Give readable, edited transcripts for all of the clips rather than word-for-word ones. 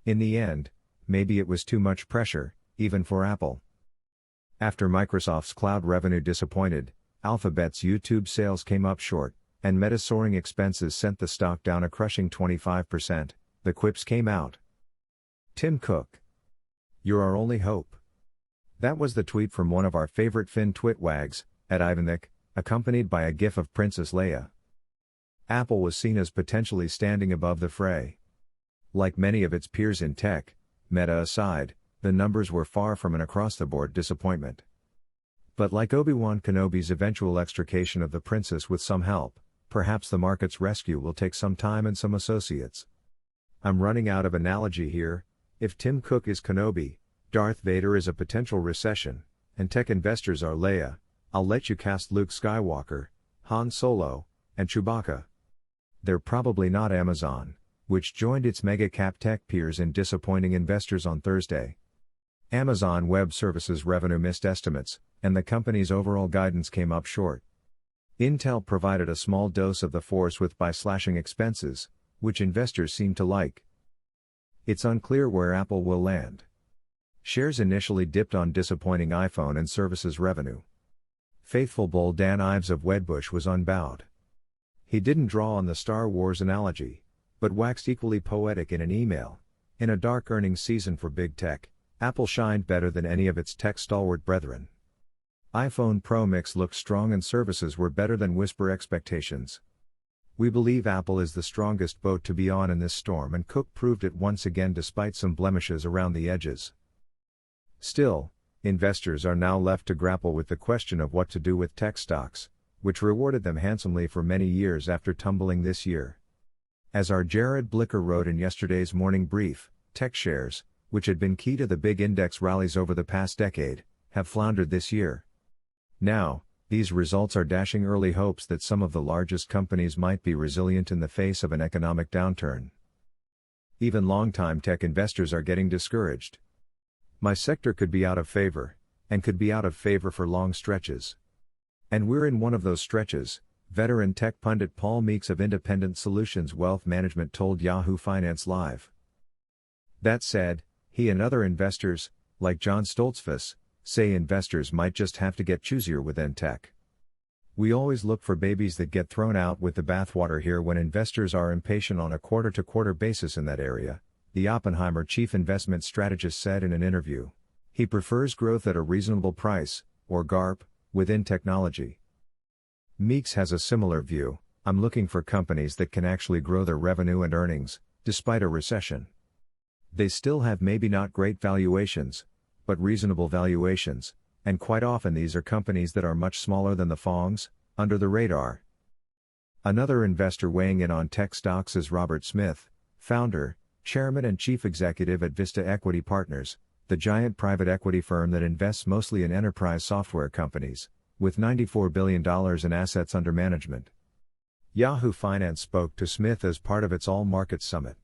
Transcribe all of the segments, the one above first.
In the end, maybe it was too much pressure, even for Apple. After Microsoft's cloud revenue disappointed, Alphabet's YouTube sales came up short, and Meta's soaring expenses sent the stock down a crushing 25%, the quips came out. Tim Cook. You're our only hope. That was the tweet from one of our favorite Fin twitwags, at Ivannik, accompanied by a gif of Princess Leia. Apple was seen as potentially standing above the fray. Like many of its peers in tech, Meta aside, the numbers were far from an across-the-board disappointment. But like Obi-Wan Kenobi's eventual extrication of the princess with some help, perhaps the market's rescue will take some time and some associates. I'm running out of analogy here. If Tim Cook is Kenobi, Darth Vader is a potential recession, and tech investors are Leia, I'll let you cast Luke Skywalker, Han Solo, and Chewbacca. They're probably not Amazon, which joined its mega-cap tech peers in disappointing investors on Thursday. Amazon Web Services revenue missed estimates, and the company's overall guidance came up short. Intel provided a small dose of the force by slashing expenses, which investors seem to like. It's unclear where Apple will land. Shares initially dipped on disappointing iPhone and services revenue. Faithful bull Dan Ives of Wedbush was unbowed. He didn't draw on the Star Wars analogy, but waxed equally poetic in an email. In a dark earnings season for big tech, Apple shined better than any of its tech stalwart brethren. iPhone Pro mix looked strong and services were better than whisper expectations. We believe Apple is the strongest boat to be on in this storm, and Cook proved it once again despite some blemishes around the edges. Still, investors are now left to grapple with the question of what to do with tech stocks, which rewarded them handsomely for many years after tumbling this year. As our Jared Blicker wrote in yesterday's morning brief, tech shares, which had been key to the big index rallies over the past decade, have floundered this year. Now, these results are dashing early hopes that some of the largest companies might be resilient in the face of an economic downturn. Even long-time tech investors are getting discouraged. My sector could be out of favor, and could be out of favor for long stretches. And we're in one of those stretches, veteran tech pundit Paul Meeks of Independent Solutions Wealth Management told Yahoo Finance Live. That said, he and other investors, like John Stoltzfus, say investors might just have to get choosier within tech. We always look for babies that get thrown out with the bathwater here when investors are impatient on a quarter-to-quarter basis in that area, the Oppenheimer chief investment strategist said in an interview. He prefers growth at a reasonable price, or GARP, within technology. Meeks has a similar view. I'm looking for companies that can actually grow their revenue and earnings, despite a recession. They still have maybe not great valuations, but reasonable valuations, and quite often these are companies that are much smaller than the FANGs, under the radar. Another investor weighing in on tech stocks is Robert Smith, founder, chairman and chief executive at Vista Equity Partners, the giant private equity firm that invests mostly in enterprise software companies, with $94 billion in assets under management. Yahoo Finance spoke to Smith as part of its All Markets Summit.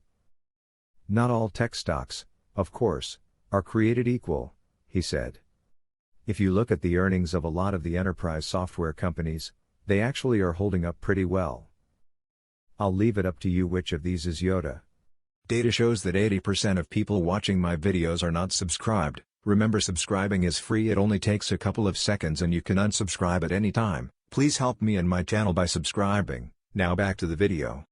Not all tech stocks, of course, are created equal, he said. If you look at the earnings of a lot of the enterprise software companies, they actually are holding up pretty well. I'll leave it up to you which of these is Yoda. Data shows that 80% of people watching my videos are not subscribed. Remember, subscribing is free, it only takes a couple of seconds and you can unsubscribe at any time. Please help me and my channel by subscribing. Now back to the video.